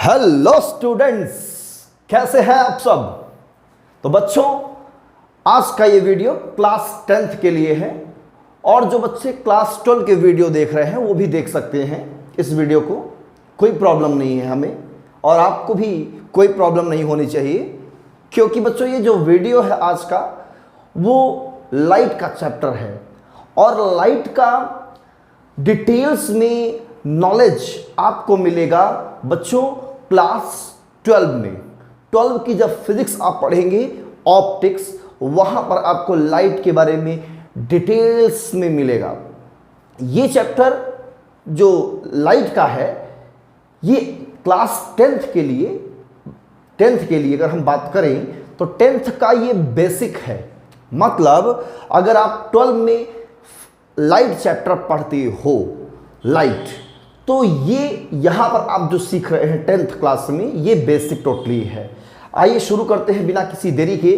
Hello students, कैसे हैं आप सब। तो बच्चों, आज का ये वीडियो क्लास 10th के लिए है और जो बच्चे क्लास 12 के वीडियो देख रहे हैं वो भी देख सकते हैं इस वीडियो को। कोई प्रॉब्लम नहीं है हमें और आपको भी कोई प्रॉब्लम नहीं होनी चाहिए, क्योंकि बच्चों ये जो वीडियो है आज का वो लाइट का चैप्टर है और लाइट का डिटेल्स में नॉलेज आपको मिलेगा बच्चों क्लास 12 में। 12 की जब फिजिक्स आप पढ़ेंगे ऑप्टिक्स, वहां पर आपको लाइट के बारे में डिटेल्स में मिलेगा। ये चैप्टर जो लाइट का है ये क्लास 10th के लिए अगर हम बात करें तो 10th का ये बेसिक है। मतलब अगर आप 12 में लाइट चैप्टर पढ़ते हो लाइट, तो ये यहां पर आप जो सीख रहे हैं 10th क्लास में ये बेसिक टोटली है। आइए शुरू करते हैं बिना किसी देरी के।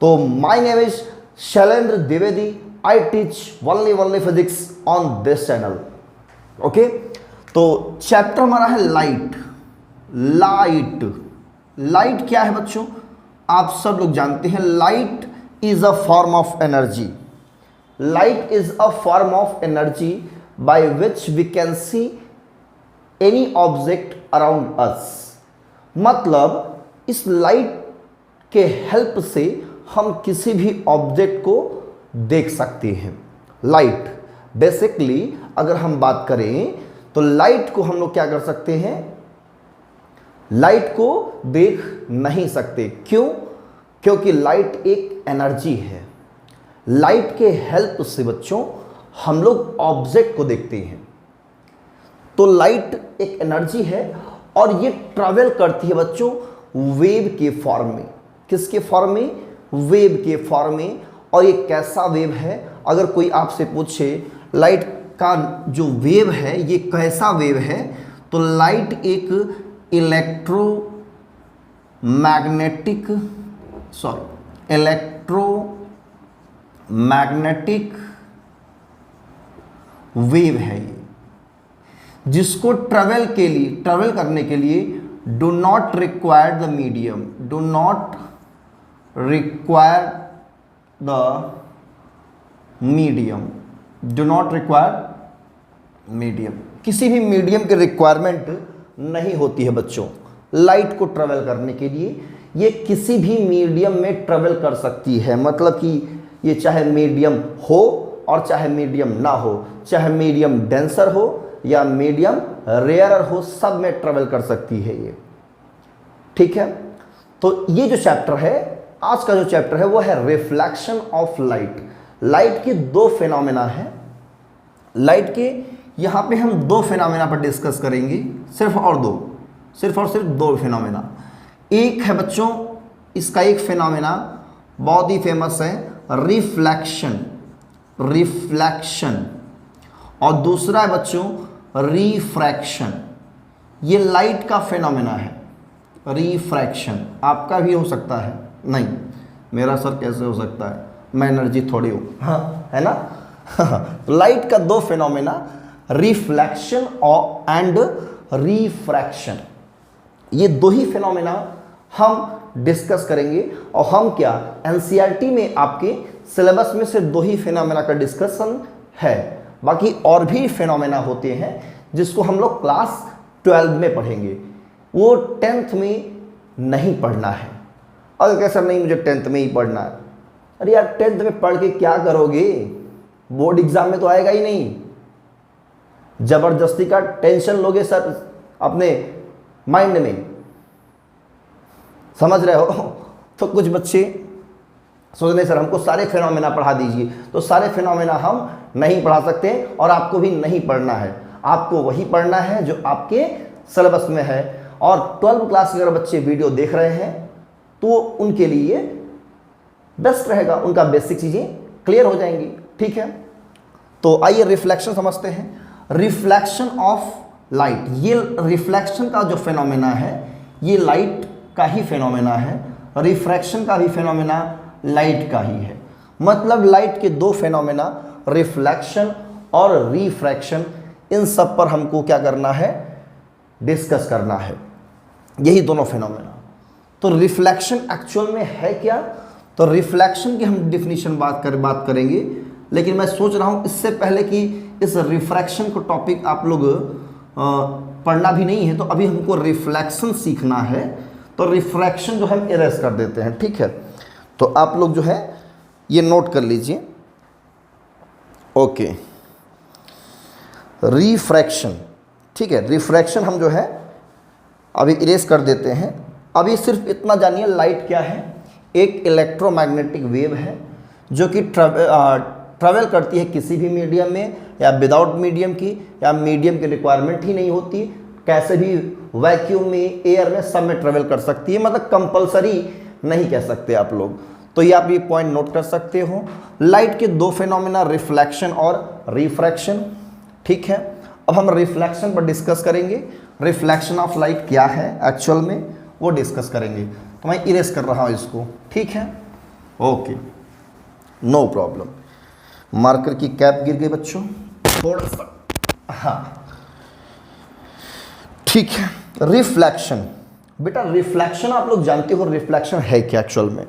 तो my name is Shailendra Dwivedi, I teach only physics on this channel. Okay, तो चैप्टर हमारा है लाइट। लाइट क्या है बच्चों, आप सब लोग जानते हैं light is a form of energy. Light is a form of energy by which we can see any object around us। मतलब इस लाइट के हेल्प से हम किसी भी ऑब्जेक्ट को देख सकते हैं। लाइट बेसिकली अगर हम बात करें तो लाइट को हम लोग क्या कर सकते हैं, लाइट को देख नहीं सकते। क्यों? क्योंकि लाइट एक एनर्जी है। लाइट के हेल्प से बच्चों हम लोग ऑब्जेक्ट को देखते हैं। तो लाइट एक एनर्जी है और ये ट्रैवल करती है बच्चों वेव के फॉर्म में। किसके फॉर्म में? वेव के फॉर्म में। और ये कैसा वेव है, अगर कोई आपसे पूछे लाइट का जो वेव है ये कैसा वेव है, तो लाइट एक इलेक्ट्रोमैग्नेटिक वेव है ये, जिसको ट्रेवल करने के लिए do not require the medium, किसी भी मीडियम की रिक्वायरमेंट नहीं होती है बच्चों लाइट को ट्रेवल करने के लिए। ये किसी भी मीडियम में ट्रेवल कर सकती है। मतलब कि ये चाहे मीडियम हो और चाहे मीडियम ना हो, चाहे मीडियम डेंसर हो या मीडियम रेयरर हो, सब में ट्रेवल कर सकती है ये। ठीक है, तो ये जो चैप्टर है, आज का जो चैप्टर है वो है रिफ्लेक्शन ऑफ लाइट। लाइट के दो फिनोमेना है। लाइट के यहाँ पे हम दो फिनोमेना पर डिस्कस करेंगे, सिर्फ और सिर्फ दो फिनोमेना। एक है बच्चों, इसका एक फिनोमेना बहुत ही फेमस है, रिफ्लेक्शन, और दूसरा है बच्चों रिफ्रैक्शन। ये लाइट का फिनोमेना है। रिफ्रैक्शन आपका भी हो सकता है, नहीं मेरा सर कैसे हो सकता है, मैं एनर्जी थोड़ी हूँ, हाँ है ना। तो लाइट का दो फिनोमेना, रिफ्लेक्शन और एंड रिफ्रैक्शन, ये दो ही फिनोमेना हम डिस्कस करेंगे। और हम क्या एनसीईआरटी में आपके सिलेबस में से दो ही फिनोमेना का डिस्कशन है, बाकी और भी फिनोमेना होते हैं जिसको हम लोग क्लास 12 में पढ़ेंगे, वो 10th में नहीं पढ़ना है। अगर कैसा नहीं मुझे 10th में ही पढ़ना है, अरे यार 10th में पढ़ के क्या करोगे, बोर्ड एग्जाम में तो आएगा ही नहीं। जबरदस्ती का टेंशन लोगे सर अपने माइंड में, समझ रहे हो। तो कुछ बच्चे सोच रहे सर हमको सारे फिनोमेना पढ़ा दीजिए, तो सारे फिनोमेना हम नहीं पढ़ा सकते और आपको भी नहीं पढ़ना है। आपको वही पढ़ना है जो आपके सिलेबस में है। और 12 क्लास के अगर बच्चे वीडियो देख रहे हैं तो उनके लिए बेस्ट रहेगा, उनका बेसिक चीज़ें क्लियर हो जाएंगी। ठीक है, तो आइए रिफ्लेक्शन समझते हैं। रिफ्लेक्शन ऑफ लाइट, ये रिफ्लेक्शन का जो फिनोमेना है ये लाइट का ही फिनोमेना है। रिफ्रैक्शन का भी फिनोमेना लाइट का ही है। मतलब लाइट के दो फिनोमेना रिफ्लेक्शन और रिफ्रैक्शन, इन सब पर हमको क्या करना है, डिस्कस करना है। यही दोनों फिनोमेना। तो रिफ्लेक्शन एक्चुअल में है क्या, तो रिफ्लेक्शन की हम डिफिनीशन बात करेंगे, लेकिन मैं सोच रहा हूँ इससे पहले कि इस रिफ्रैक्शन को टॉपिक आप लोग पढ़ना भी नहीं है, तो अभी हमको रिफ्लेक्शन सीखना है। तो रिफ्रैक्शन जो हम इरेज कर देते हैं, ठीक है। तो आप लोग जो है ये नोट कर लीजिए, ओके। रिफ्रैक्शन, ठीक है, रिफ्रैक्शन हम जो है अभी इरेज कर देते हैं। अभी सिर्फ इतना जानिए, लाइट क्या है, एक इलेक्ट्रोमैग्नेटिक वेव है जो कि ट्रैवल करती है किसी भी मीडियम में, या विदाउट मीडियम की, या मीडियम की रिक्वायरमेंट ही नहीं होती, कैसे भी वैक्यूम में, एयर में, सब में ट्रैवल कर सकती है, मतलब कंपलसरी नहीं कह सकते आप लोग। तो ये आप ये पॉइंट नोट कर सकते हो। लाइट के दो फिनोमेना, रिफ्लेक्शन और रिफ्रैक्शन, ठीक है। अब हम रिफ्लेक्शन पर डिस्कस करेंगे, रिफ्लेक्शन ऑफ लाइट क्या है एक्चुअल में वो डिस्कस करेंगे। तो मैं इरेज कर रहा हूँ इसको, ठीक है, ओके, नो प्रॉब्लम। मार्कर की कैप गिर गई बच्चों, थोड़ा सा, हाँ, ठीक है। रिफ्लेक्शन, बेटा रिफ्लेक्शन आप लोग जानते हो रिफ्लेक्शन है क्या एक्चुअल में।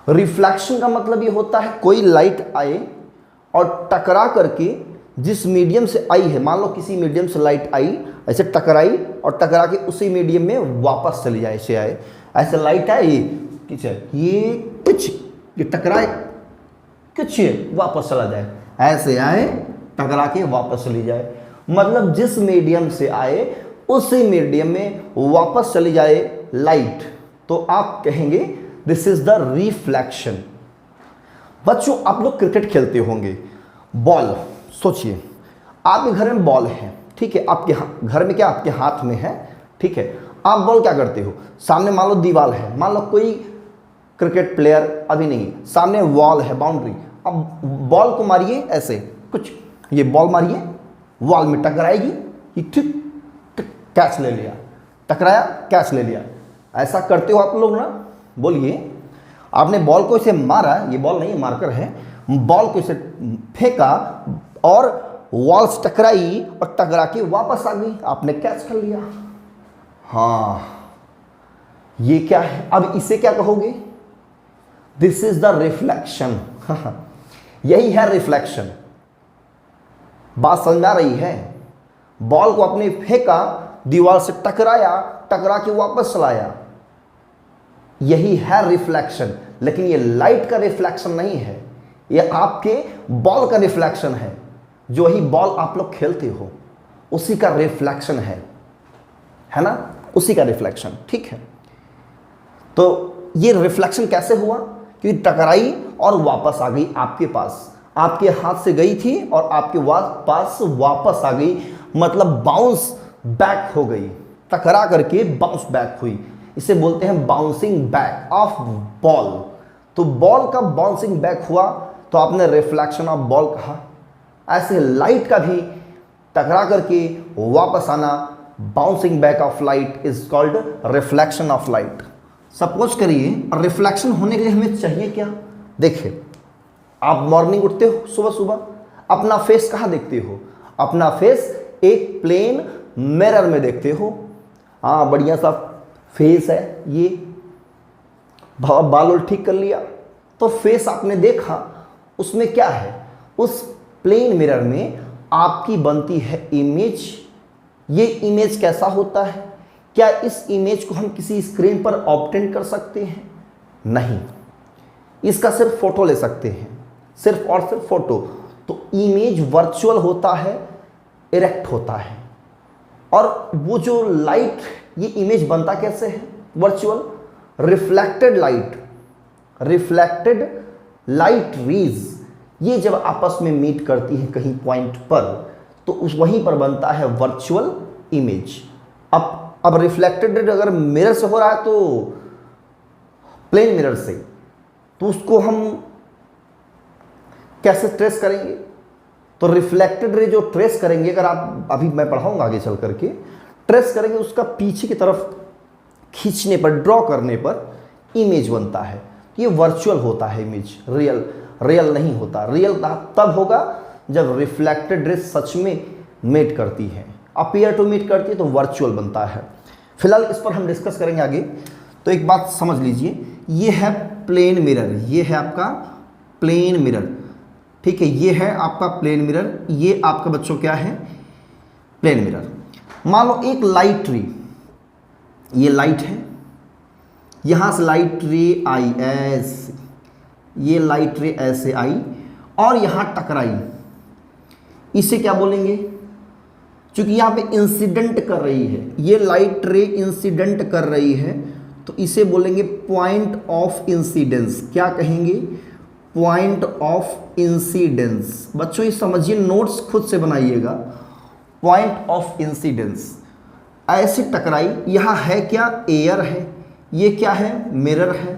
रिफ्लेक्शन का मतलब ये होता है कोई लाइट आए और टकरा करके जिस मीडियम से आई है, मान लो किसी मीडियम से लाइट आई, ऐसे टकराई और टकरा के उसी मीडियम में वापस चली जाए, ऐसे आए, ऐसे लाइट आए, ये कुछ, ये टकराए कुछ, वापस चला जाए, ऐसे आए टकरा के वापस चली जाए, मतलब जिस मीडियम से आए उसी मीडियम में वापस चली जाए लाइट, तो आप कहेंगे दिस इज द रिफ्लेक्शन। बच्चों आप लोग क्रिकेट खेलते होंगे, बॉल, सोचिए आपके घर में बॉल है, ठीक है, आपके घर में क्या, आपके हाथ में है, ठीक है। आप बॉल क्या करते हो, सामने मान लो दीवार है, मान लो कोई क्रिकेट प्लेयर अभी नहीं, सामने वॉल है, बाउंड्री, अब बॉल को मारिए ऐसे कुछ, ये बॉल मारिए, वॉल में टकराएगी, ये ठीक कैच ले लिया, टकराया कैच ले लिया, ऐसा करते हो आप लोग ना। बोलिए, आपने बॉल को इसे मारा, ये बॉल नहीं मार्कर है, बॉल को इसे फेंका और वॉल से टकराई और टकरा के वापस आ गई, आपने कैच कर लिया। हाँ, ये क्या है, अब इसे क्या कहोगे, दिस इज द रिफ्लेक्शन। यही है रिफ्लेक्शन। बात समझ आ रही है, बॉल को आपने फेंका, दीवार से टकराया, टकरा के वापस चलाया, यही है रिफ्लेक्शन। लेकिन ये लाइट का रिफ्लेक्शन नहीं है, ये आपके बॉल का रिफ्लेक्शन है, जो ही बॉल आप लोग खेलते हो उसी का रिफ्लेक्शन है ना, उसी का रिफ्लेक्शन, ठीक है। तो ये रिफ्लेक्शन कैसे हुआ, क्योंकि टकराई और वापस आ गई आपके पास, आपके हाथ से गई थी और आपके पास वापस आ गई, मतलब बाउंस बैक हो गई, टकरा करके बाउंस बैक हुई, इसे बोलते हैं बाउंसिंग बैक ऑफ बॉल। तो बॉल का बाउंसिंग बैक हुआ तो आपने रिफ्लेक्शन ऑफ बॉल कहा। ऐसे लाइट का भी टकरा करके वापस आना, bouncing back of light is called reflection of light. Suppose करिए रिफ्लेक्शन होने के लिए हमें चाहिए क्या, देखिए आप मॉर्निंग उठते हो सुबह सुबह, अपना फेस कहाँ देखते हो, अपना फेस एक प्लेन मिरर में देखते हो। हाँ, बढ़िया सा फेस है, ये बाल ठीक कर लिया, तो फेस आपने देखा, उसमें क्या है, उस प्लेन मिरर में आपकी बनती है इमेज। ये इमेज कैसा होता है, क्या इस इमेज को हम किसी स्क्रीन पर ऑब्टेन कर सकते हैं, नहीं, इसका सिर्फ फोटो ले सकते हैं, सिर्फ और सिर्फ फोटो। तो इमेज वर्चुअल होता है, इरेक्ट होता है, और वो जो लाइट, ये इमेज बनता कैसे है, वर्चुअल, रिफ्लेक्टेड लाइट रेज, ये जब आपस में मीट करती है कहीं पॉइंट पर, तो उस वहीं पर बनता है वर्चुअल इमेज। अब रिफ्लेक्टेड अगर मिरर से हो रहा है, तो प्लेन मिरर से, तो उसको हम कैसे ट्रेस करेंगे, तो रिफ्लेक्टेड रे जो ट्रेस करेंगे, अगर आप, अभी मैं पढ़ाऊंगा आगे चल करके, ट्रेस करेंगे, उसका पीछे की तरफ खींचने पर, ड्रॉ करने पर इमेज बनता है। ये वर्चुअल होता है इमेज, रियल नहीं होता। रियल तब होगा जब रिफ्लेक्टेड रे सच में मीट करती है, अपीयर टू मीट करती है, तो वर्चुअल बनता है। फिलहाल इस पर हम डिस्कस करेंगे आगे। तो एक बात समझ लीजिए, ये है प्लेन मिरर, ये है आपका प्लेन मिरर, ठीक है, ये है आपका प्लेन मिरर, ये आपका बच्चों क्या है, प्लेन मिरर। मान लो एक लाइट रे, ये लाइट है, यहां से लाइट रे आई ऐसे, ये लाइट रे ऐसे आई और यहां टकराई, इसे क्या बोलेंगे, क्योंकि यहां पे इंसिडेंट कर रही है, ये लाइट रे इंसिडेंट कर रही है, तो इसे बोलेंगे पॉइंट ऑफ इंसिडेंस। क्या कहेंगे, पॉइंट ऑफ इंसिडेंस। बच्चों ये समझिए, नोट्स खुद से बनाइएगा। पॉइंट ऑफ इंसिडेंस, ऐसे टकराई, यहां है क्या, एयर है, ये क्या है, मिरर है,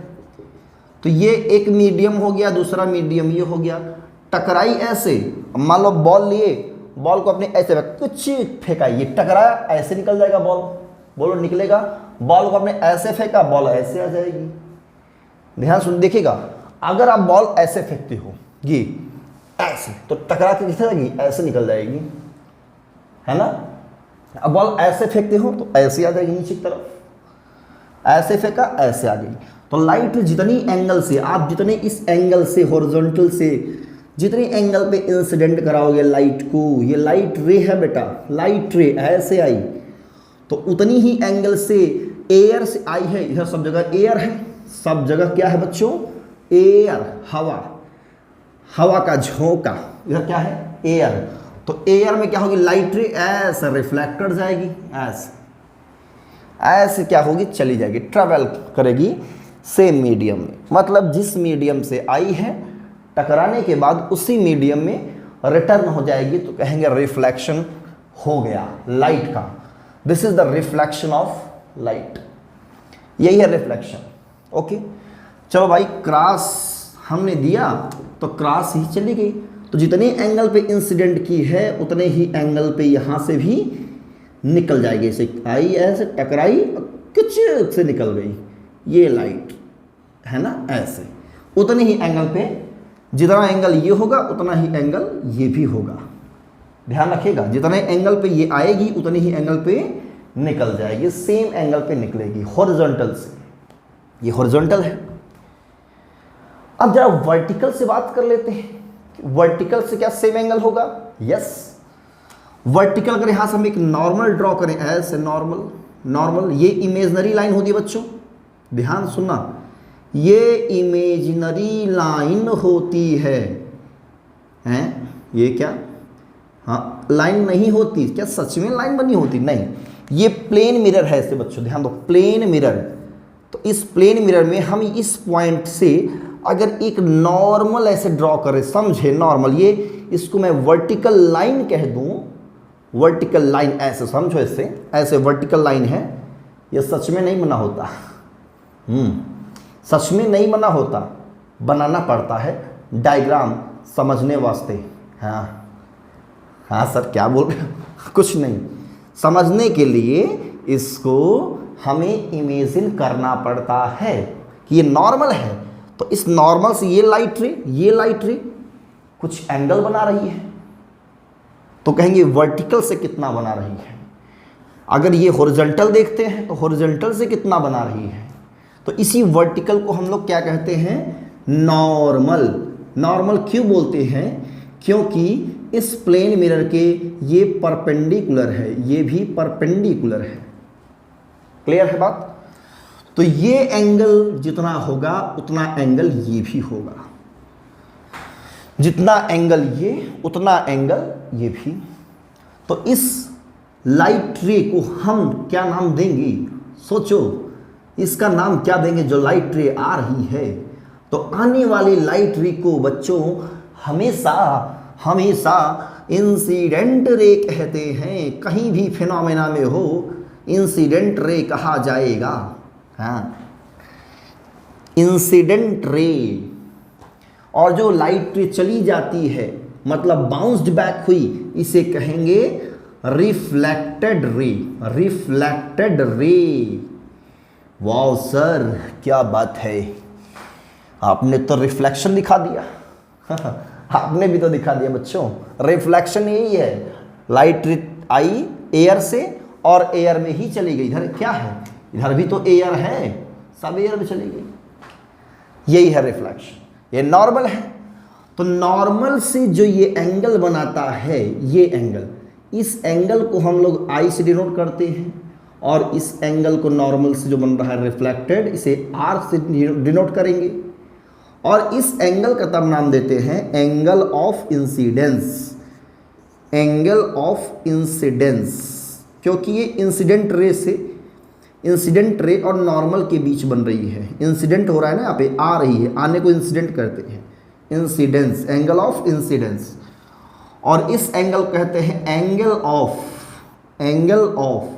तो ये एक मीडियम हो गया, दूसरा मीडियम ये हो गया, टकराई ऐसे। मान लो बॉल लिए, बॉल को अपने ऐसे कुछ फेंका, ये टकराया, ऐसे निकल जाएगा बॉल, बोलो निकलेगा, बॉल को अपने ऐसे फेंका, बॉल ऐसे आ जाएगी। ध्यान सुन देखिएगा, अगर आप बॉल ऐसे फेंकते हो ये ऐसे, तो टकरा के किसे जाएगी, ऐसे निकल जाएगी, है ना। अब बॉल ऐसे फेंकते हो तो ऐसे आ जाएगी नीचे की तरफ, ऐसे फेंका ऐसे आ गई। तो लाइट जितनी एंगल से, आप जितने इस एंगल से, हॉरिजॉन्टल से जितनी एंगल पे इंसिडेंट कराओगे लाइट को, ये लाइट रे है बेटा, लाइट रे ऐसे आई, तो उतनी ही एंगल से एयर से आई है, इधर सब जगह एयर है, सब जगह क्या है बच्चों, एयर, हवा, हवा का झोंका, इधर क्या है, एयर, तो एयर में क्या होगी, लाइट रे ऐसे रिफ्लेक्टर जाएगी, ऐसे ऐसे क्या होगी, चली जाएगी, ट्रेवल करेगी सेम मीडियम में, मतलब जिस मीडियम से आई है टकराने के बाद उसी मीडियम में रिटर्न हो जाएगी, तो कहेंगे रिफ्लेक्शन हो गया लाइट का। This is the reflection of light, यही है रिफ्लेक्शन। ओके, चलो भाई, क्रॉस हमने दिया तो क्रॉस ही चली गई, तो जितने एंगल पे इंसिडेंट की है उतने ही एंगल पे यहां से भी निकल जाएगी, ऐसे आई ऐसे टकराई कुछ से निकल गई, ये लाइट है ना, ऐसे उतने ही एंगल पे, जितना एंगल ये होगा उतना ही एंगल ये भी होगा। ध्यान रखिएगा, जितने एंगल पे ये आएगी उतने ही एंगल पे निकल जाएगी, सेम एंगल पे निकलेगी हॉरिजॉन्टल से, ये हॉरिजॉन्टल है। अब जरा वर्टिकल से बात कर लेते हैं, वर्टिकल से क्या सेम एंगल होगा, यस। वर्टिकल अगर यहां से हम एक नॉर्मल ड्रॉ करें, ऐसे नॉर्मल, नॉर्मल ये इमेजिनरी लाइन होती है बच्चों, ध्यान सुनना, ये इमेजिनरी लाइन होती है, हैं ये क्या, हाँ लाइन नहीं होती, क्या सच में लाइन बनी होती, नहीं, ये प्लेन मिरर है ऐसे बच्चों, ध्यान दो, प्लेन मिरर। तो इस प्लेन मिरर में हम इस पॉइंट से अगर एक नॉर्मल ऐसे ड्रॉ करें, समझे नॉर्मल, ये इसको मैं वर्टिकल लाइन कह दूं, वर्टिकल लाइन ऐसे समझो, इससे ऐसे वर्टिकल लाइन है, ये सच में नहीं बना होता, सच में नहीं बना होता, बनाना पड़ता है डायग्राम समझने वास्ते। हाँ हाँ सर क्या बोल रहे हो, कुछ नहीं, समझने के लिए इसको हमें इमेजिन करना पड़ता है कि ये नॉर्मल है, तो इस नॉर्मल से ये लाइट रे कुछ एंगल बना रही है, तो कहेंगे वर्टिकल से कितना बना रही है। अगर ये हॉरिजॉन्टल देखते हैं तो हॉरिजॉन्टल से कितना बना रही है, तो इसी वर्टिकल को हम लोग क्या कहते हैं, नॉर्मल। नॉर्मल क्यों बोलते हैं, क्योंकि इस प्लेन मिरर के ये परपेंडिकुलर है, ये भी परपेंडिकुलर है, क्लियर है बात। तो ये एंगल जितना होगा उतना एंगल ये भी होगा, जितना एंगल ये उतना एंगल ये भी। तो इस लाइट रे को हम क्या नाम देंगे, सोचो इसका नाम क्या देंगे, जो लाइट रे आ रही है, तो आने वाली लाइट रे को बच्चों हमेशा हमेशा इंसिडेंट रे कहते हैं, कहीं भी फिनोमेना में हो इंसिडेंट रे कहा जाएगा। हाँ, इंसिडेंट रे। और जो लाइट रे चली जाती है मतलब बाउंस्ड बैक हुई, इसे कहेंगे रिफ्लेक्टेड रे, रिफ्लेक्टेड रे। वाह सर क्या बात है, आपने तो रिफ्लेक्शन दिखा दिया आपने भी तो दिखा दिया बच्चों, रिफ्लेक्शन यही है, लाइट आई एयर से और एयर में ही चली गई। इधर क्या है, इधर भी तो एयर है, सब एयर में चली गई। यही है रिफ्लेक्शन। ये नॉर्मल है, तो नॉर्मल से जो ये एंगल बनाता है, ये एंगल, इस एंगल को हम लोग आई से डिनोट करते हैं, और इस एंगल को नॉर्मल से जो बन रहा है रिफ्लेक्टेड, इसे आर से डिनोट करेंगे, और इस एंगल का तब नाम देते हैं angle of incidence. Angle of incidence, क्योंकि ये इंसिडेंट रे से, इंसिडेंट रे और नॉर्मल के बीच बन रही है। इंसिडेंट हो रहा है ना, यहाँ पे आ रही है, आने को इंसिडेंट करते हैं, इंसिडेंस, एंगल ऑफ इंसिडेंस। और इस एंगल कहते हैं angle of, angle of,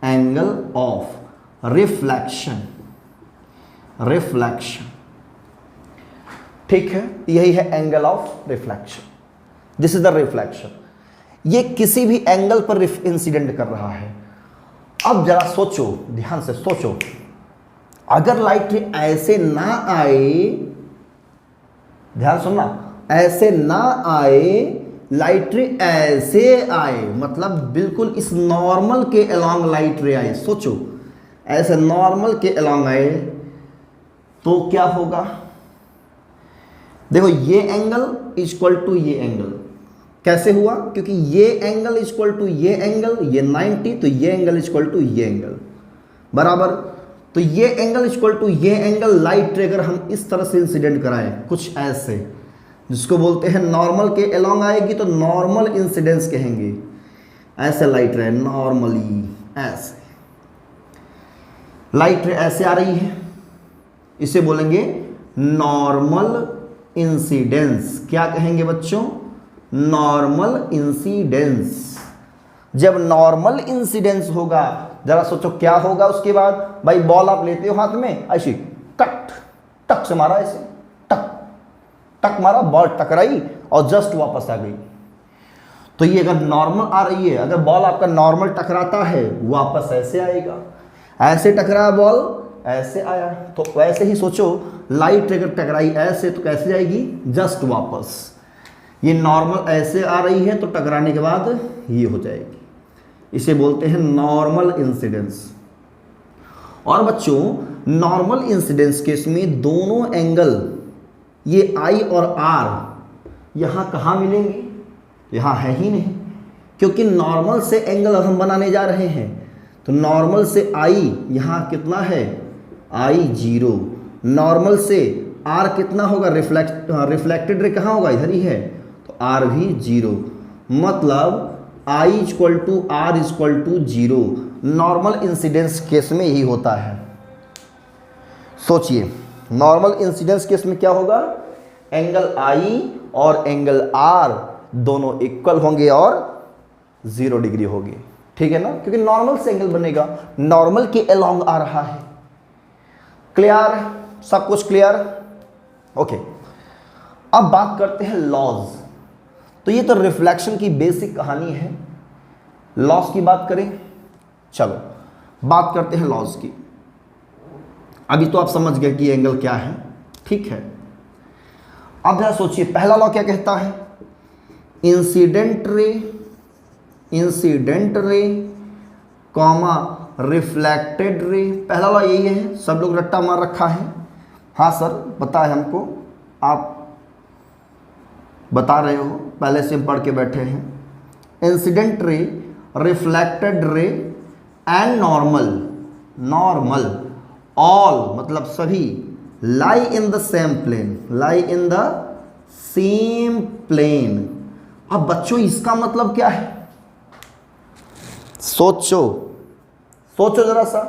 angle of reflection, reflection. ठीक है, यही है angle of reflection. This is the reflection. ये किसी भी एंगल पर इंसिडेंट कर रहा है। अब जरा सोचो, ध्यान से सोचो, अगर लाइट रे ऐसे ना आए, ध्यान सुनना, ऐसे ना आए, लाइट रे ऐसे आए, मतलब बिल्कुल इस नॉर्मल के अलोंग लाइट रे आए। सोचो, ऐसे नॉर्मल के अलोंग आए तो क्या होगा? देखो, ये एंगल इक्वल टू ये एंगल कैसे हुआ? क्योंकि ये एंगल इक्वल टू ये एंगल, ये 90, तो ये एंगल इक्वल टू ये एंगल, बराबर। तो ये एंगल इक्वल टू ये एंगल, लाइट रे अगर हम इस तरह से इंसिडेंट कराएं, कुछ ऐसे, जिसको बोलते हैं नॉर्मल के अलोंग आएगी तो नॉर्मल इंसिडेंस कहेंगे। ऐसे लाइट रे नॉर्मली, ऐसे लाइट रे ऐसे आ रही है, इसे बोलेंगे नॉर्मल इंसिडेंस। क्या कहेंगे बच्चों? Normal incidence. जब नॉर्मल इंसिडेंस होगा, जरा सोचो क्या होगा उसके बाद। भाई बॉल आप लेते हो हाथ में, ऐसी टक टक से मारा, ऐसे टक टक मारा, बॉल टकराई और जस्ट वापस आ गई। तो ये अगर नॉर्मल आ रही है, अगर बॉल आपका नॉर्मल टकराता है, वापस ऐसे आएगा। ऐसे टकराया बॉल, ऐसे आया। तो वैसे ही सोचो, लाइट अगर टकराई ऐसे तो कैसे जाएगी? जस्ट वापस। ये नॉर्मल ऐसे आ रही है तो टकराने के बाद ये हो जाएगी, इसे बोलते हैं नॉर्मल इंसिडेंस। और बच्चों, नॉर्मल इंसिडेंस केस में दोनों एंगल, ये आई और आर, यहाँ कहाँ मिलेंगे? यहाँ है ही नहीं, क्योंकि नॉर्मल से एंगल हम बनाने जा रहे हैं। तो नॉर्मल से आई यहाँ कितना है? आई 0। नॉर्मल से आर कितना होगा? रिफ्लेक्टेड रे कहाँ होगा? इधर ही है, तो आर भी 0। मतलब I equal to are equal to 0। Normal incidence case में यही होता है। सोचिए, नॉर्मल इंसिडेंस केस में क्या होगा? एंगल आई और एंगल आर दोनों इक्वल होंगे और 0 डिग्री होगी। ठीक है ना, क्योंकि नॉर्मल से एंगल बनेगा, नॉर्मल के अलोंग आ रहा है। क्लियर? सब कुछ क्लियर? ओके। अब बात करते हैं लॉज। तो ये तो रिफ्लेक्शन की बेसिक कहानी है। लॉज की बात करें, चलो बात करते हैं लॉज की। अभी तो आप समझ गए कि एंगल क्या है, ठीक है। अब जरा सोचिए, पहला लॉ क्या कहता है? Incident ray comma reflected ray. पहला लॉ यही है, सब लोग रट्टा मार रखा है। हाँ सर, पता है हमको, आप बता रहे हो, पहले से हम पढ़ के बैठे हैं। Incident ray, reflected ray and normal all, मतलब सभी, लाई इन द सेम प्लेन। अब बच्चों, इसका मतलब क्या है? सोचो जरा सा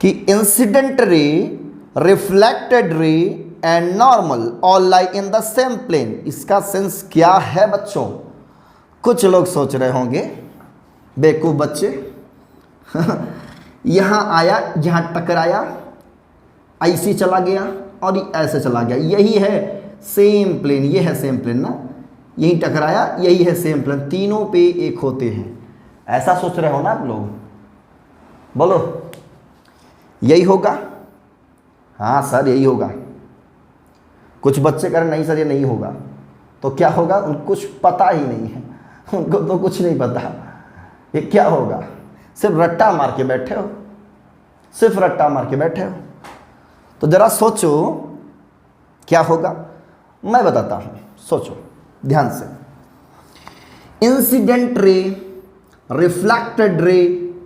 कि incident ray, reflected ray and normal all lie in the same plane. इसका सेंस क्या है बच्चों? कुछ लोग सोच रहे होंगे, बेवकूफ बच्चे यहां आया, यहां टकराया, ऐसे चला गया और ऐसे चला गया, यही है सेम प्लेन। ये है सेम प्लेन ना, यही टकराया, यही है सेम प्लेन, तीनों पे एक होते हैं। ऐसा सोच रहे हो ना आप लोग? बोलो, यही होगा? हाँ सर, यही होगा। कुछ बच्चे कह रहे नहीं सर ये नहीं होगा, तो क्या होगा? उनको कुछ पता ही नहीं है, उनको तो कुछ नहीं पता। ये क्या होगा? सिर्फ रट्टा मार के बैठे हो, सिर्फ रट्टा मार के बैठे हो। तो जरा सोचो क्या होगा, मैं बताता हूं, सोचो ध्यान से। Incident ray, reflected ray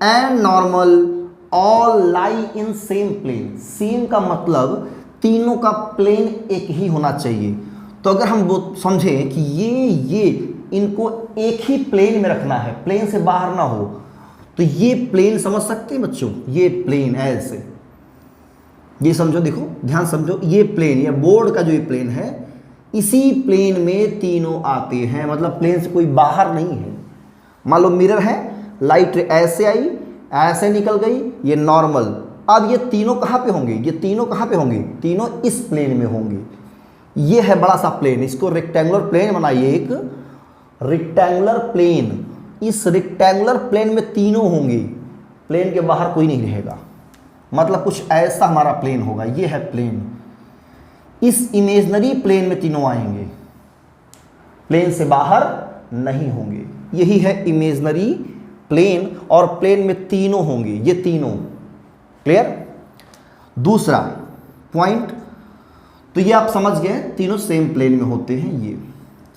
and normal all lie in same plane. Same का मतलब तीनों का प्लेन एक ही होना चाहिए। तो अगर हम वो समझें कि ये इनको एक ही प्लेन में रखना है, प्लेन से बाहर ना हो, तो ये प्लेन समझ सकते हैं बच्चों, ये प्लेन ऐसे, ये समझो, देखो ध्यान समझो, ये प्लेन, ये बोर्ड का जो ये प्लेन है, इसी प्लेन में तीनों आते हैं, मतलब प्लेन से कोई बाहर नहीं है। मान लो मिरर है, लाइट ऐसे आई, ऐसे निकल गई, ये नॉर्मल। अब ये तीनों कहाँ पे होंगे? ये तीनों कहाँ पे होंगे? तीनों इस प्लेन में होंगे। ये है बड़ा सा प्लेन, इसको रेक्टेंगुलर प्लेन बनाइए, एक रेक्टेंगुलर प्लेन। इस रेक्टेंगुलर प्लेन में तीनों होंगे, प्लेन के बाहर कोई नहीं रहेगा, मतलब कुछ ऐसा हमारा प्लेन होगा। ये है प्लेन, इस इमेजिनरी प्लेन में तीनों आएंगे, प्लेन से बाहर नहीं होंगे। यही है इमेजिनरी प्लेन, और प्लेन में तीनों होंगे, ये तीनों। क्लियर? दूसरा पॉइंट, तो ये आप समझ गए, तीनों सेम प्लेन में होते हैं। ये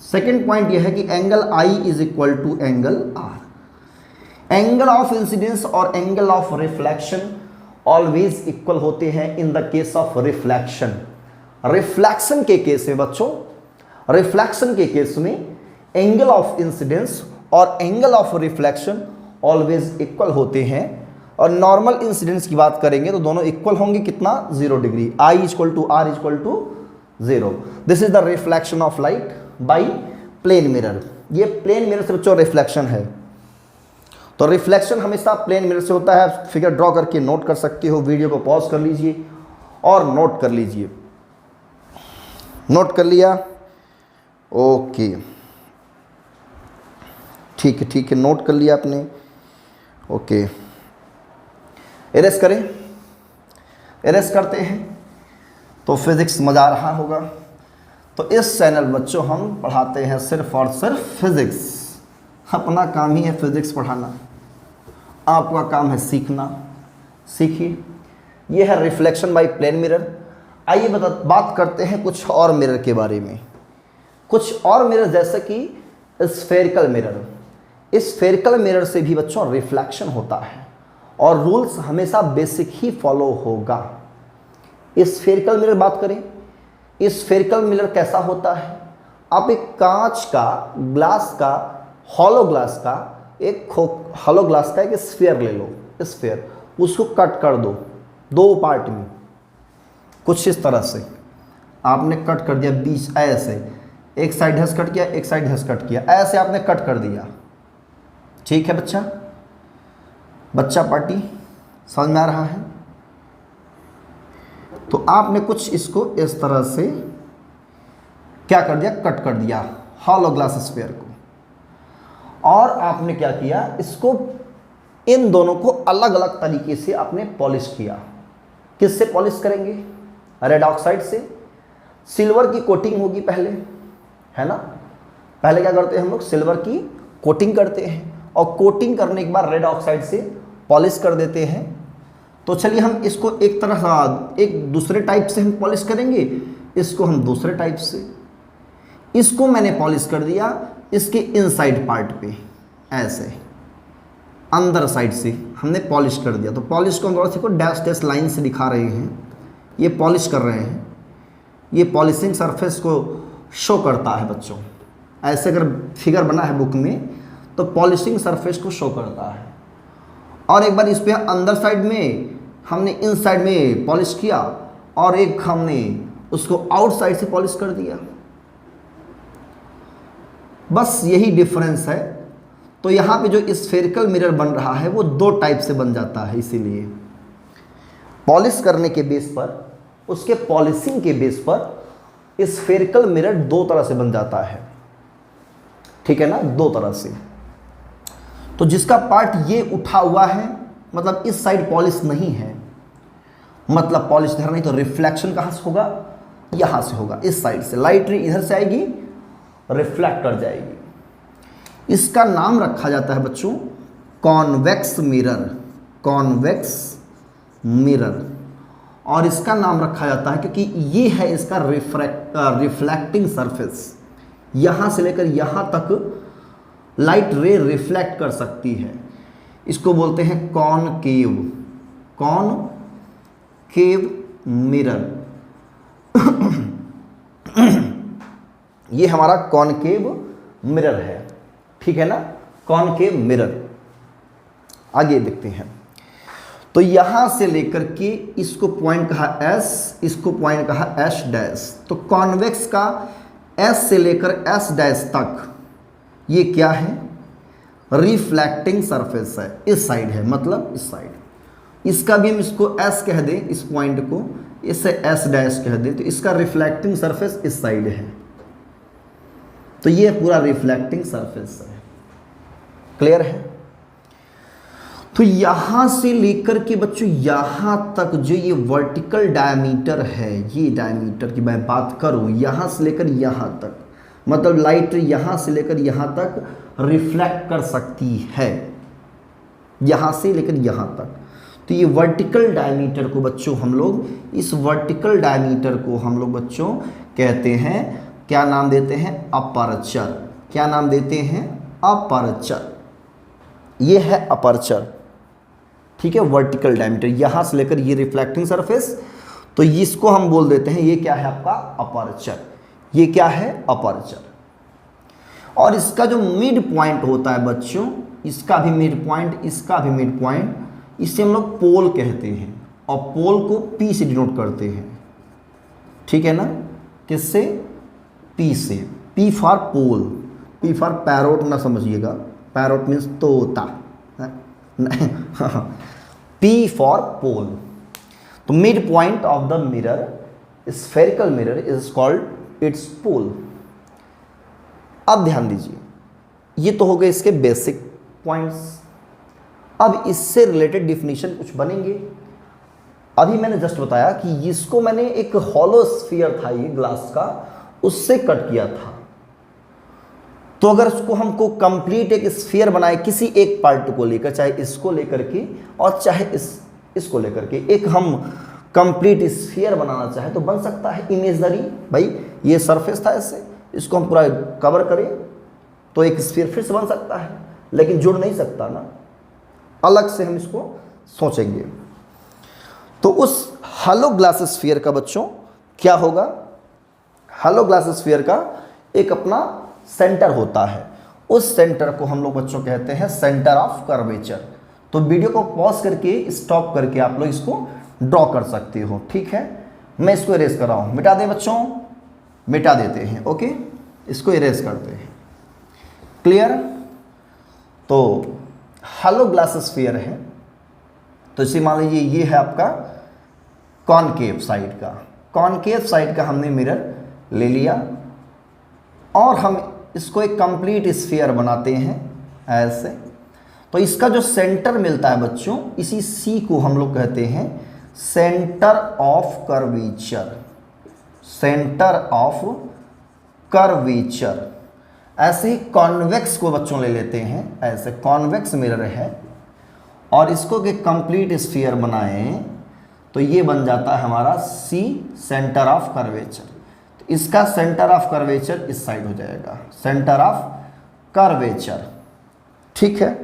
सेकंड पॉइंट ये है कि angle I is equal to angle R. Angle of incidence और angle of reflection always equal होते हैं in the case of reflection. Reflection के केस में बच्चों, रिफ्लेक्शन के केस में एंगल ऑफ इंसिडेंस और angle of reflection always equal होते हैं। और नॉर्मल इंसिडेंस की बात करेंगे तो दोनों इक्वल होंगे, कितना? 0 degree. I equal to are equal to 0। This is the reflection of light by plane mirror. ये प्लेन मिरर से बच्चों रिफ्लेक्शन है। तो रिफ्लेक्शन हमेशा प्लेन मिरर से होता है। फिगर ड्रॉ करके नोट कर सकते हो, वीडियो को पॉज कर लीजिए और नोट कर लीजिए। नोट कर लिया? ओके, ठीक है, ठीक है, नोट कर लिया आपने। ओके, एरेस करें? एरेस करते हैं तो फिजिक्स मजा आ रहा होगा। तो इस चैनल बच्चों हम पढ़ाते हैं सिर्फ और सिर्फ फिजिक्स। अपना काम ही है फिजिक्स पढ़ाना, आपका काम है सीखना। सीखिए। यह है रिफ्लेक्शन बाय प्लेन मिरर। आइए बात करते हैं कुछ और मिरर के बारे में। कुछ और मिरर जैसे कि स्फेरिकल मिरर। इस स्फेरिकल मिरर से भी बच्चों रिफ्लेक्शन होता है और रूल्स हमेशा बेसिक ही फॉलो होगा। इस स्फेरिकल मिरर बात करें, इस स्फेरिकल मिरर कैसा होता है? आप एक कांच का, ग्लास का, हॉलो ग्लास का, हॉलो ग्लास का एक स्फीयर ले लो, स्फीयर, उसको कट कर दो 2 पार्ट में, कुछ इस तरह से आपने कट कर दिया बीच ऐसे, एक साइड हंस कट किया, एक साइड हंस कट किया, ऐसे आपने कट कर दिया। ठीक है बच्चा? बच्चा पार्टी समझ में आ रहा है? तो आपने कुछ इसको इस तरह से क्या कर दिया? कट कर दिया हॉलो ग्लास स्फीयर को। और आपने क्या किया? इसको, इन दोनों को अलग अलग तरीके से आपने पॉलिश किया। किससे पॉलिश करेंगे? रेड ऑक्साइड से। सिल्वर की कोटिंग होगी पहले, है ना? पहले क्या करते हैं हम लोग? सिल्वर की कोटिंग करते हैं और कोटिंग करने के बाद रेड ऑक्साइड से पॉलिश कर देते हैं। तो चलिए हम इसको एक तरह, एक दूसरे टाइप से हम पॉलिश करेंगे, इसको हम दूसरे टाइप से। इसको मैंने पॉलिश कर दिया इसके इनसाइड पार्ट पे, ऐसे अंदर साइड से हमने पॉलिश कर दिया। तो पॉलिश को हम थोड़ा सा डैश डैश लाइन से दिखा रहे हैं, ये पॉलिश कर रहे हैं। ये पॉलिशिंग सरफेस को शो करता है बच्चों। ऐसे अगर फिगर बना है बुक में तो पॉलिशिंग सरफेस को शो करता है। और एक बार इस पे अंदर साइड में हमने इन साइड में पॉलिश किया और एक हमने उसको आउट साइड से पॉलिश कर दिया। बस यही डिफरेंस है। तो यहाँ पे जो स्फेरिकल मिरर बन रहा है वो 2 टाइप से बन जाता है। इसीलिए पॉलिश करने के बेस पर, उसके पॉलिशिंग के बेस पर स्फेरिकल मिरर 2 तरह से बन जाता है। ठीक है ना? 2 तरह से। तो जिसका पार्ट ये उठा हुआ है, मतलब इस साइड पॉलिश नहीं है, मतलब पॉलिश इधर नहीं, तो रिफ्लेक्शन कहाँ से होगा? यहाँ से होगा, इस साइड से। लाइट रे इधर से आएगी, रिफ्लेक्ट कर जाएगी। इसका नाम रखा जाता है बच्चों कॉन्वेक्स मिरर, कॉन्वेक्स मिरर। और इसका नाम रखा जाता है क्योंकि ये है इसका रिफ्लेक्टिंग सरफेस, यहाँ से लेकर यहाँ तक लाइट रे रिफ्लेक्ट कर सकती है। इसको बोलते हैं कॉनकेव, कॉनकेव मिरर। ये हमारा कॉनकेव मिरर है, ठीक है ना, कॉनकेव मिरर। आगे देखते हैं, तो यहां से लेकर के इसको पॉइंट कहा एस, इसको पॉइंट कहा एस डैश। तो कॉन्वेक्स का एस से लेकर एस डैश तक ये क्या है, रिफ्लेक्टिंग सरफेस है, इस साइड है, मतलब इस साइड। इसका भी हम इसको एस कह दें, इस पॉइंट को इससे एस डैश कह दें, तो इसका रिफ्लेक्टिंग सरफेस इस साइड है। तो ये पूरा रिफ्लेक्टिंग सरफेस है, क्लियर है। तो यहां से लेकर के बच्चों यहां तक जो ये वर्टिकल डायमीटर है, ये डायमीटर की मैं बात करूं, यहां से लेकर यहां तक, मतलब लाइट यहां से लेकर यहां तक रिफ्लेक्ट कर सकती है, यहां से लेकर यहां तक। तो ये वर्टिकल डायमीटर को बच्चों हम लोग, इस वर्टिकल डायमीटर को हम लोग बच्चों कहते हैं, क्या नाम देते हैं, अपर्चर। क्या नाम देते हैं, अपर्चर। ये है अपर्चर, ठीक है, वर्टिकल डायमीटर, यहां से लेकर ये रिफ्लेक्टिंग सरफेस, तो इसको हम बोल देते हैं, ये क्या है आपका अपर्चर, ये क्या है अपर्चर। और इसका जो मिड पॉइंट होता है बच्चों, इसका भी मिड पॉइंट, इसका भी मिड पॉइंट, इसे हम लोग पोल कहते हैं, और पोल को पी से डिनोट करते हैं, ठीक है ना, किससे, पी से, P for pole, P for parrot ना समझिएगा, पैरोट मीन्स तोता, पी फॉर पोल। तो mid point of the mirror, spherical mirror is called its pole. अब ध्यान दीजिए, ये तो हो गए इसके बेसिक पॉइंट्स। अब इससे रिलेटेड डिफिनीशन कुछ बनेंगे। अभी मैंने जस्ट बताया कि इसको मैंने एक हॉलो स्फीयर था ये ग्लास का, उससे कट किया था। तो अगर उसको हमको कंप्लीट एक स्फीयर बनाए किसी एक पार्ट को लेकर, चाहे इसको लेकर के और चाहे इसको लेकर के, एक हम कंप्लीट स्फीयर बनाना चाहे तो बन सकता है इमेजनरी। भाई ये सरफेस था, इससे इसको हम पूरा कवर करें तो एक स्फीयर फिर से बन सकता है, लेकिन जुड़ नहीं सकता ना, अलग से हम इसको सोचेंगे। तो उस हॉलो ग्लास स्फीयर का बच्चों क्या होगा, हॉलो ग्लास स्फीयर का एक अपना सेंटर होता है, उस सेंटर को हम लोग बच्चों कहते हैं सेंटर ऑफ कर्वेचर। तो वीडियो को पॉज करके स्टॉप करके आप लोग इसको ड्रॉ कर सकते हो, ठीक है। मैं इसको इरेज कर रहा हूँ, मिटा दें बच्चों, मिटा देते हैं, ओके, इसको इरेज करते हैं, क्लियर। तो हॉलो ग्लास स्फीयर है, तो इसे मान लीजिए ये है आपका कॉनकेव साइड का, कॉनकेव साइड का हमने मिरर ले लिया और हम इसको एक कंप्लीट स्फीयर बनाते हैं ऐसे। तो इसका जो सेंटर मिलता है बच्चों, इसी सी को हम लोग कहते हैं centre of curvature, centre of curvature. ऐसे ही कॉन्वेक्स को बच्चों ले लेते हैं, ऐसे कॉन्वेक्स मिरर है और इसको एक कंप्लीट स्फीयर बनाएं तो ये बन जाता है हमारा सी, सेंटर ऑफ कर्वेचर। तो इसका सेंटर ऑफ कर्वेचर इस साइड हो जाएगा, सेंटर ऑफ कर्वेचर, ठीक है।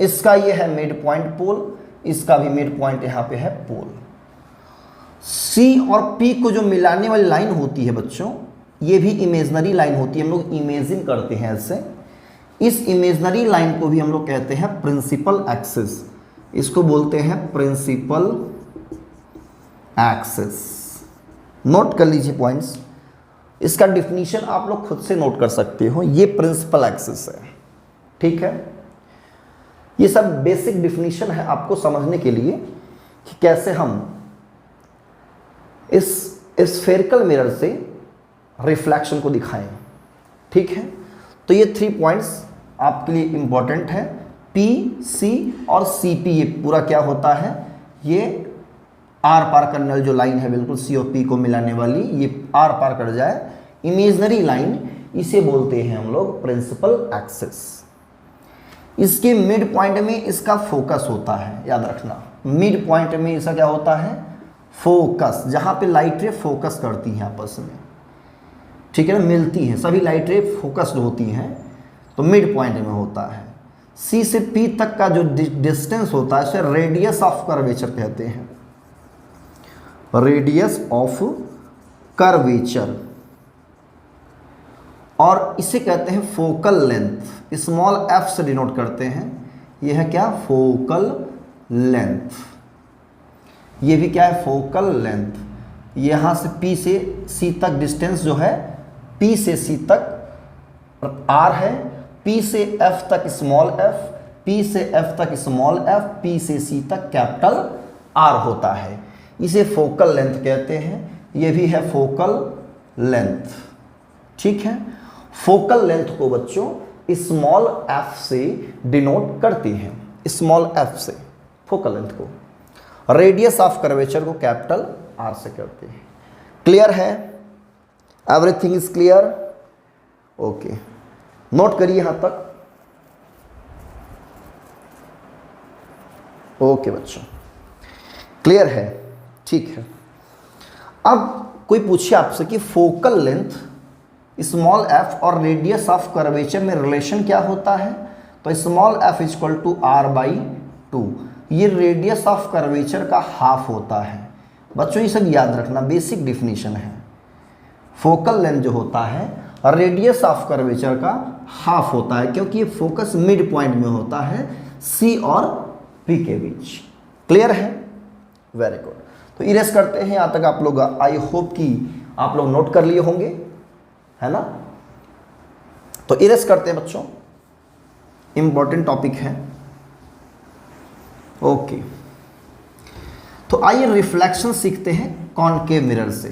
इसका ये है मिड पॉइंट पोल, इसका भी मिड पॉइंट यहाँ पे है पोल। सी और पी को जो मिलाने वाली लाइन होती है बच्चों, ये भी इमेजनरी लाइन होती है, हम लोग इमेजिन करते हैं ऐसे। इस इमेजनरी लाइन को भी हम लोग कहते हैं प्रिंसिपल एक्सिस, इसको बोलते हैं प्रिंसिपल एक्सिस। नोट कर लीजिए पॉइंट्स, इसका डिफिनीशन आप लोग खुद से नोट कर सकते हो, ये प्रिंसिपल एक्सिस है, ठीक है। ये सब बेसिक डिफिनीशन है आपको समझने के लिए कि कैसे हम इस स्फेरिकल मिरर से रिफ्लेक्शन को दिखाएं, ठीक है। तो ये 3 पॉइंट्स आपके लिए इंपॉर्टेंट है, पी, सी और सी पी। ये पूरा क्या होता है, ये आर पार करने वाली जो लाइन है बिल्कुल सी और पी को मिलाने वाली, ये आर पार कर जाए, इमेजनरी लाइन, इसे बोलते हैं हम लोग प्रिंसिपल एक्सिस। इसके मिड पॉइंट में इसका फोकस होता है, याद रखना, मिड पॉइंट में इसका क्या होता है, फोकस, जहां पे लाइट रे फोकस करती हैं आपस में, ठीक है ना, मिलती हैं, सभी लाइट रे फोकस्ड होती हैं, तो मिड पॉइंट में होता है। सी से पी तक का जो डिस्टेंस होता है उसे रेडियस ऑफ कर्वेचर कहते हैं, रेडियस ऑफ कर्वेचर, और इसे कहते हैं फोकल लेंथ, स्मॉल एफ से डिनोट करते हैं, यह है क्या, फोकल लेंथ, ये भी क्या है, फोकल लेंथ। यहाँ से P से C तक डिस्टेंस जो है, P से C तक R है, P से F तक स्मॉल f, P से F तक स्मॉल f, P से C तक कैपिटल R होता है, इसे फोकल लेंथ कहते हैं, ये भी है फोकल लेंथ, ठीक है। फोकल लेंथ को बच्चों स्मॉल f से डिनोट करती हैं, स्मॉल f से फोकल लेंथ को, रेडियस ऑफ कर्वेचर को कैपिटल R से करते हैं। क्लियर है, everything is clear, okay, note करिए यहां तक, ओके बच्चों, क्लियर है, ठीक है। अब कोई पूछे आपसे कि फोकल लेंथ स्मॉल f और रेडियस ऑफ कर्वेचर में रिलेशन क्या होता है, तो small f equal to R/2, ये रेडियस ऑफ कर्वेचर का हाफ होता है। बच्चों ये सब याद रखना, बेसिक डिफिनीशन है। फोकल लेंथ जो होता है रेडियस ऑफ कर्वेचर का हाफ होता है, क्योंकि ये फोकस मिड पॉइंट में होता है C और P के बीच। क्लियर है, वेरी गुड। तो इरेज करते हैं, यहाँ तक आप लोग, आई होप कि आप लोग नोट कर लिए होंगे, है ना। तो इरेज करते हैं बच्चों, इंपॉर्टेंट टॉपिक है, ओके। तो आइए रिफ्लेक्शन सीखते हैं कॉनकेव मिरर से।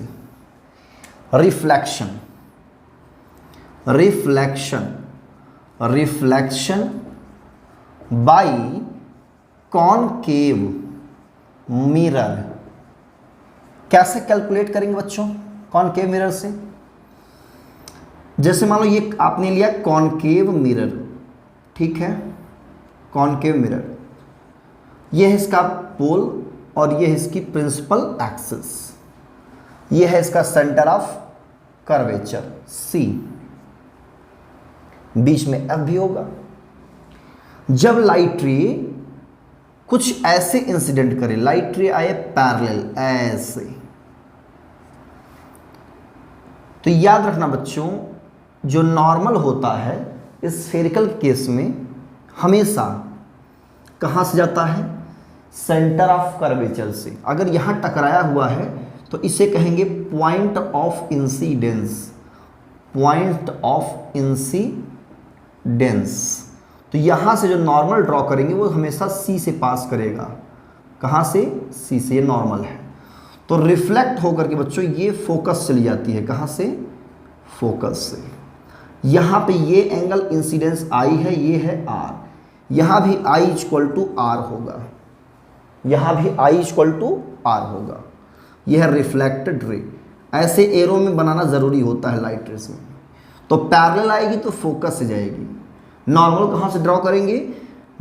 Reflection, reflection, reflection by concave mirror कैसे कैलकुलेट करेंगे बच्चों कॉनकेव मिरर से। जैसे मान लो ये आपने लिया कॉनकेव मिरर, ठीक है, कॉनकेव मिरर, ये है इसका पोल और ये है इसकी प्रिंसिपल एक्सिस, ये है इसका सेंटर ऑफ कर्वेचर C, बीच में F भी होगा। जब लाइट रे कुछ ऐसे इंसिडेंट करे, लाइट रे आए पैरेलल ऐसे, तो याद रखना बच्चों, जो नॉर्मल होता है स्फेरिकल केस में हमेशा कहां से जाता है, सेंटर ऑफ कर्वेचर से। अगर यहां टकराया हुआ है तो इसे कहेंगे point of incidence, point of incidence. तो यहां से जो नॉर्मल ड्रॉ करेंगे वो हमेशा C से पास करेगा, कहां से, C से, ये नॉर्मल है। तो रिफ्लेक्ट होकर के बच्चों ये फोकस चली जाती है, कहां से, फोकस से। यहां पे ये एंगल इंसिडेंस I है, ये है R, यहां भी I इक्वल टू R होगा, यहां भी I इक्वल टू R होगा, यह है रिफ्लेक्टेड रे। ऐसे एरो में बनाना जरूरी होता है लाइट रेस में। तो पैरेलल आएगी तो फोकस से जाएगी, नॉर्मल कहां से ड्रॉ करेंगे,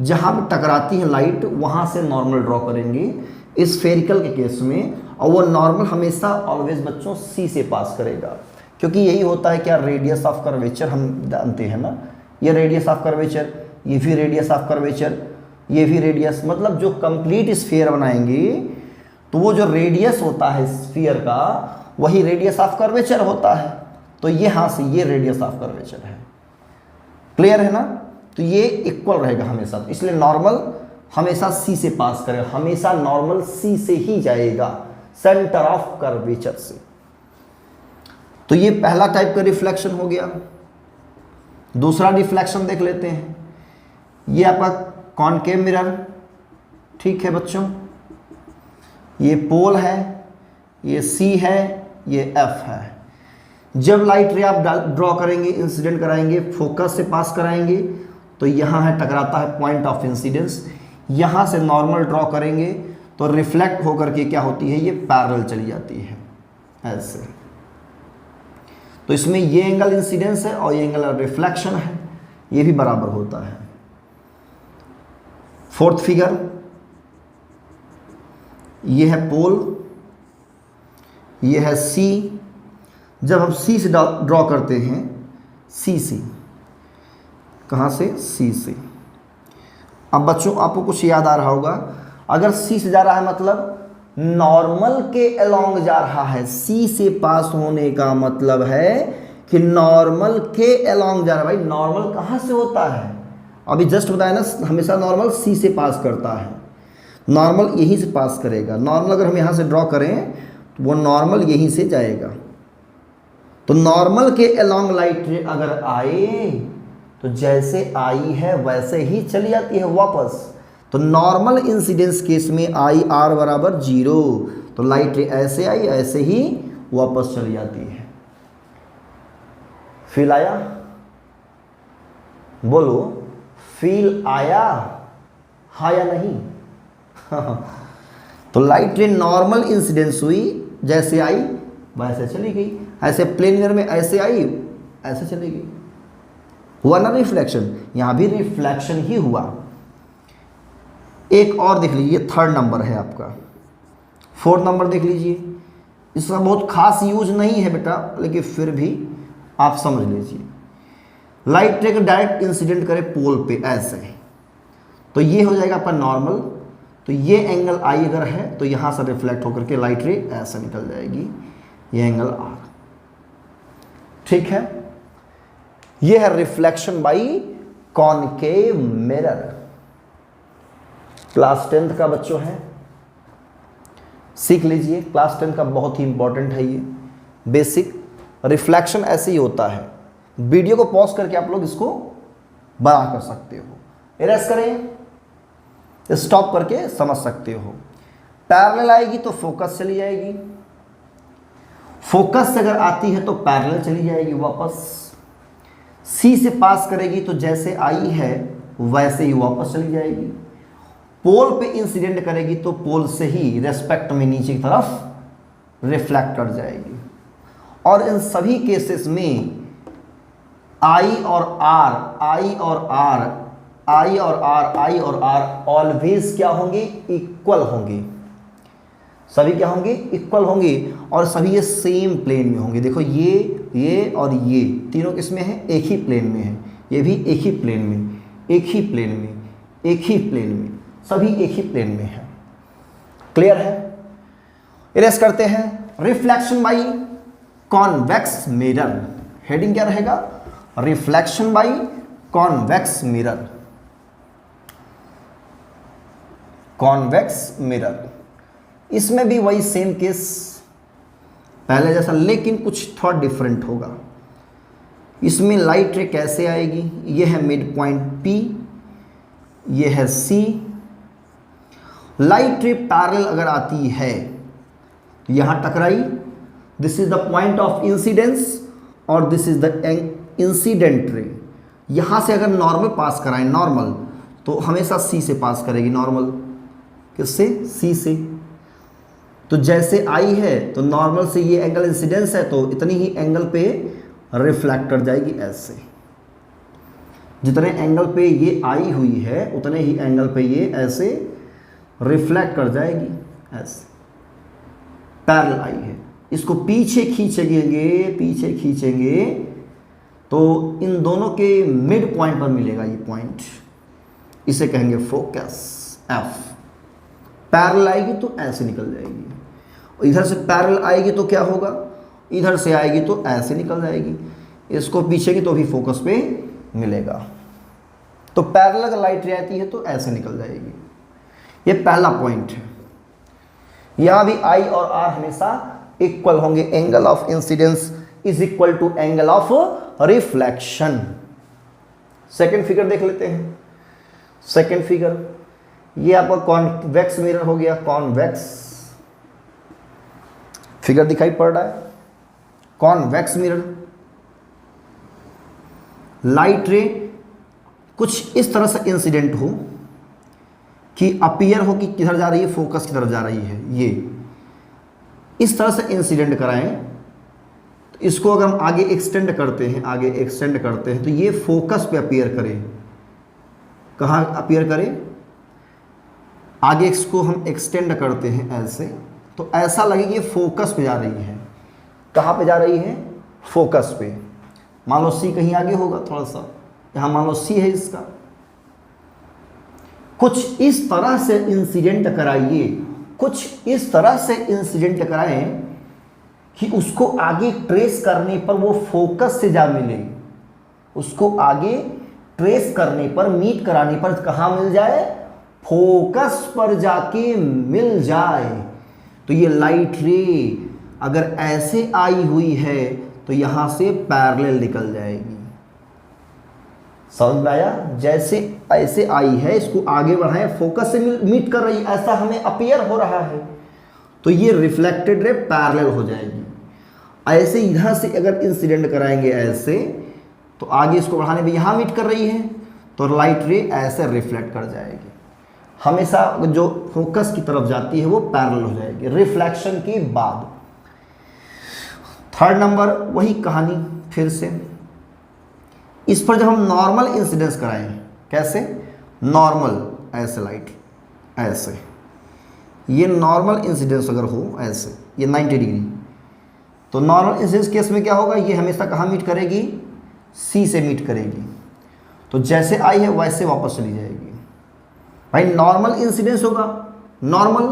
जहां पे टकराती है लाइट वहां से नॉर्मल ड्रॉ करेंगे स्फेरिकल के केस में, और वो नॉर्मल हमेशा ऑलवेज बच्चों C से पास करेगा, क्योंकि यही होता है क्या, रेडियस ऑफ कर्वेचर, हम जानते हैं ना, ये रेडियस ऑफ कर्वेचर, ये भी रेडियस ऑफ कर्वेचर, ये भी रेडियस, मतलब जो कंप्लीट स्फीयर बनाएंगे तो वो जो रेडियस होता है स्फीयर का वही रेडियस ऑफ कर्वेचर होता है। तो ये हाँ से ये रेडियस ऑफ कर्वेचर है, क्लियर है ना। तो ये इक्वल रहेगा हमेशा, इसलिए नॉर्मल हमेशा C से पास करेगा, हमेशा नॉर्मल C से ही जाएगा, सेंटर ऑफ कर्वेचर से। तो ये पहला टाइप का रिफ्लेक्शन हो गया। दूसरा रिफ्लेक्शन देख लेते हैं, ये आपका कॉनकेव मिरर, ठीक है बच्चों, ये पोल है, ये C है, ये F है। जब लाइट रे आप ड्रॉ करेंगे, इंसिडेंट कराएंगे, फोकस से पास कराएंगे, तो यहाँ है टकराता है पॉइंट ऑफ इंसिडेंस, यहाँ से नॉर्मल ड्रॉ करेंगे तो रिफ्लेक्ट होकर के क्या होती है, ये पैरेलल चली जाती है ऐसे। तो इसमें ये एंगल इंसिडेंस है और ये एंगल रिफ्लेक्शन है, ये भी बराबर होता है। फोर्थ फिगर, ये है पोल, ये है सी। जब हम सी से ड्रॉ करते हैं, सी से, कहाँ से, सी से। अब बच्चों आपको कुछ याद आ रहा होगा, अगर सी से जा रहा है मतलब नॉर्मल के अलोंग जा रहा है। सी से पास होने का मतलब है कि नॉर्मल के अलोंग जा रहा है। भाई नॉर्मल कहाँ से होता है, अभी जस्ट बताया ना, हमेशा नॉर्मल सी से पास करता है, नॉर्मल यहीं से पास करेगा। नॉर्मल अगर हम यहाँ से ड्रॉ करें तो वो नॉर्मल यहीं से जाएगा। तो नॉर्मल के अलोंग लाइट रे अगर आए तो जैसे आई है वैसे ही चली जाती है वापस। तो नॉर्मल इंसिडेंस केस में आई आर बराबर 0, तो लाइट रे ऐसे आई ऐसे ही वापस चली जाती है। फील आया, बोलो फील आया, हाँ या नहीं? तो लाइट रे नॉर्मल इंसिडेंस हुई, जैसे आई वैसे चली गई। ऐसे प्लेन मिरर में ऐसे आई ऐसे चली गई, हुआ ना रिफ्लेक्शन, यहां भी रिफ्लेक्शन ही हुआ। एक और देख लीजिए, थर्ड नंबर है आपका, फोर्थ नंबर देख लीजिए। इसका बहुत खास यूज नहीं है बेटा, लेकिन फिर भी आप समझ लीजिए। लाइट रे का डायरेक्ट इंसिडेंट करे पोल पे ऐसे, तो ये हो जाएगा आपका नॉर्मल। तो ये एंगल आई अगर है तो यहां से रिफ्लेक्ट होकर के लाइट रे ऐसे निकल जाएगी, ये एंगल आर। ठीक है, ये है reflection by concave mirror. Class 10th का बच्चों है, सीख लीजिए। क्लास 10 का बहुत ही इंपॉर्टेंट है ये बेसिक। रिफ्लेक्शन ऐसे ही होता है। वीडियो को पॉज करके आप लोग इसको बना कर सकते हो, इरेज करें, स्टॉप करके समझ सकते हो। पैरेलल आएगी तो फोकस चली जाएगी, फोकस से अगर आती है तो पैरेलल चली जाएगी वापस। सी से पास करेगी तो जैसे आई है वैसे ही वापस चली जाएगी। पोल पे इंसिडेंट करेगी तो पोल से ही रेस्पेक्ट में नीचे की तरफ रिफ्लेक्ट कर जाएगी। और इन सभी केसेस में आई और आर, आई और आर, आई और आर, आई और आर ऑलवेज क्या होंगे, इक्वल होंगे। सभी क्या होंगे, इक्वल होंगे, और सभी ये सेम प्लेन में होंगे। देखो ये और ये तीनों किसमें है, एक ही प्लेन में है। ये भी एक ही प्लेन में, एक ही प्लेन में, एक ही प्लेन में, सभी एक ही प्लेन में है। क्लियर है? इरेज करते हैं। Reflection by convex mirror, heading क्या रहेगा, reflection by convex mirror. Convex mirror, इसमें भी वही सेम केस पहले जैसा, लेकिन कुछ थोड़ा डिफरेंट होगा। इसमें लाइट रे कैसे आएगी, ये है मिड पॉइंट P, ये है C। लाइट रे पैरेलल अगर आती है, यहां टकराई, this is the point of incidence और this is the incident ray. यहां से अगर नॉर्मल पास कराएं, नॉर्मल, तो हमेशा C से पास करेगी। नॉर्मल किससे, C से। तो जैसे आई है तो नॉर्मल से ये एंगल इंसिडेंस है, तो इतनी ही एंगल पे रिफ्लेक्ट कर जाएगी ऐसे। जितने एंगल पे ये आई हुई है उतने ही एंगल पे ये ऐसे रिफ्लेक्ट कर जाएगी ऐसे। पैरेलल आई है, इसको पीछे खींचेंगे, पीछे खींचेंगे तो इन दोनों के मिड पॉइंट पर मिलेगा ये पॉइंट, इसे कहेंगे फोकस F। पैरेलल आएगी तो ऐसे निकल जाएगी, इधर से पैरेलल आएगी तो क्या होगा, इधर से आएगी तो ऐसे निकल जाएगी। इसको पीछे की तो भी फोकस पे मिलेगा। तो पैरेलल अगर लाइट रे आती है तो ऐसे निकल जाएगी। ये पहला पॉइंट है। यहां भी आई और आर हमेशा इक्वल होंगे। Angle of incidence is equal to angle of reflection. Second figure देख लेते हैं। सेकेंड फिगर, ये आपका कॉन्वेक्स मिरर हो गया। कॉन्वेक्स फिगर दिखाई पड़ रहा है, कॉन्वेक्स मिरर। लाइट रे कुछ इस तरह से इंसिडेंट हो कि अपीयर हो कि किधर जा रही है, फोकस की तरफ जा रही है। ये इस तरह से इंसिडेंट कराएं तो इसको अगर हम आगे एक्सटेंड करते हैं, आगे एक्सटेंड करते हैं तो ये फोकस पे अपीयर करे। कहाँ अपीयर करे, आगे इसको हम एक्सटेंड करते हैं ऐसे, तो ऐसा लगे कि ये फोकस पे जा रही है। कहाँ पे जा रही है? फोकस पे। मान लो सी कहीं आगे होगा थोड़ा सा, यहाँ मान लो सी है इसका। कुछ इस तरह से इंसिडेंट कराइए, कुछ इस तरह से इंसिडेंट कराएं कि उसको आगे ट्रेस करने पर वो फोकस से जा मिले, उसको आगे ट्रेस करने पर, मीट कराने पर कहाँ मिल जाए? फोकस पर जाके मिल जाए। तो ये लाइट रे अगर ऐसे आई हुई है तो यहां से पैरेलल निकल जाएगी। समझ में आया? जैसे ऐसे आई है, इसको आगे बढ़ाएं, फोकस से मीट कर रही, ऐसा हमें अपीयर हो रहा है, तो ये रिफ्लेक्टेड रे पैरेलल हो जाएगी। ऐसे इधर से अगर इंसिडेंट कराएंगे ऐसे, तो आगे इसको बढ़ाने पे यहां मीट कर रही है, तो लाइट रे ऐसे रिफ्लेक्ट कर जाएगी। हमेशा जो फोकस की तरफ जाती है वो पैरेलल हो जाएगी रिफ्लेक्शन के बाद। थर्ड नंबर वही कहानी फिर से, इस पर जब हम नॉर्मल इंसिडेंस कराएं, कैसे? नॉर्मल ऐसे लाइट ऐसे, ये नॉर्मल इंसिडेंस अगर हो ऐसे, ये 90 डिग्री, तो नॉर्मल इंसिडेंस केस में क्या होगा? ये हमेशा कहाँ मीट करेगी? सी से मीट करेगी। तो जैसे आई है वैसे वापस चली जाएगी। भाई नॉर्मल इंसिडेंस होगा, नॉर्मल,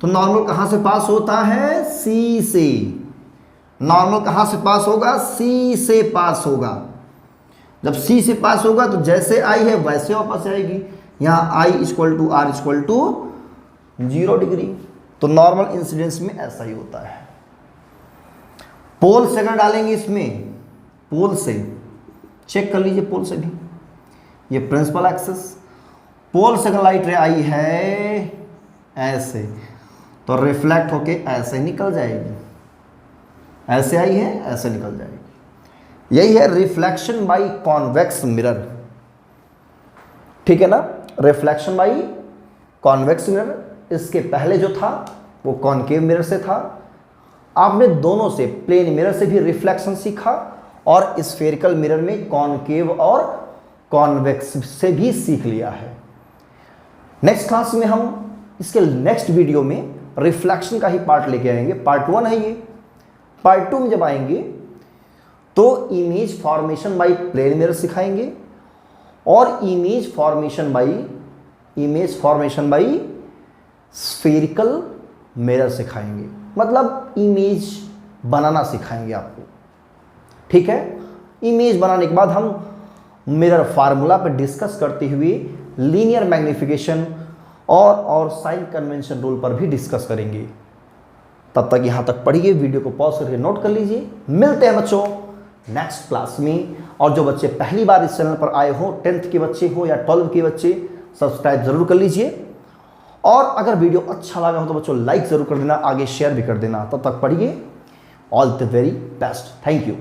तो नॉर्मल कहाँ से पास होता है? सी से। नॉर्मल कहाँ से पास होगा? सी से पास होगा। जब सी से पास होगा तो जैसे आई है वैसे वापस आएगी। यहाँ I equal to are equal to 0 degree. तो नॉर्मल इंसिडेंस में ऐसा ही होता है। पोल से अगर डालेंगे इसमें, पोल से चेक कर लीजिए, पोल से भी, ये प्रिंसिपल एक्सिस, पोल से अगर लाइट रे आई है ऐसे, तो रिफ्लेक्ट होके ऐसे निकल जाएगी। ऐसे आई है ऐसे निकल जाएगी। यही है रिफ्लेक्शन बाय कॉन्वेक्स मिरर। ठीक है ना? Reflection by convex mirror. इसके पहले जो था वो कॉनकेव मिरर से था। आपने दोनों से, प्लेन मिरर से भी रिफ्लेक्शन सीखा और स्फेरिकल मिरर में कॉनकेव और कॉन्वेक्स से भी सीख लिया है। नेक्स्ट क्लास में हम इसके नेक्स्ट वीडियो में रिफ्लेक्शन का ही पार्ट लेके आएंगे। पार्ट 1 है ये। पार्ट 2 में जब आएंगे तो image formation by plane mirror सिखाएंगे और image formation by spherical mirror सिखाएंगे। मतलब इमेज बनाना सिखाएंगे आपको। ठीक है? इमेज बनाने के बाद हम मिरर फार्मूला पर डिस्कस करते हुए लीनियर मैग्निफिकेशन और साइन कन्वेंशन रूल पर भी डिस्कस करेंगे। तब तक यहाँ तक पढ़िए, वीडियो को पॉज करके नोट कर लीजिए। मिलते हैं बच्चों नेक्स्ट क्लास में। और जो बच्चे पहली बार इस चैनल पर आए हो, 10th के बच्चे हो या 12 के बच्चे, सब्सक्राइब जरूर कर लीजिए। और अगर वीडियो अच्छा लगा हो तो बच्चों लाइक जरूर कर देना, आगे शेयर भी कर देना। तब तक पढ़िए। All the very best. Thank you.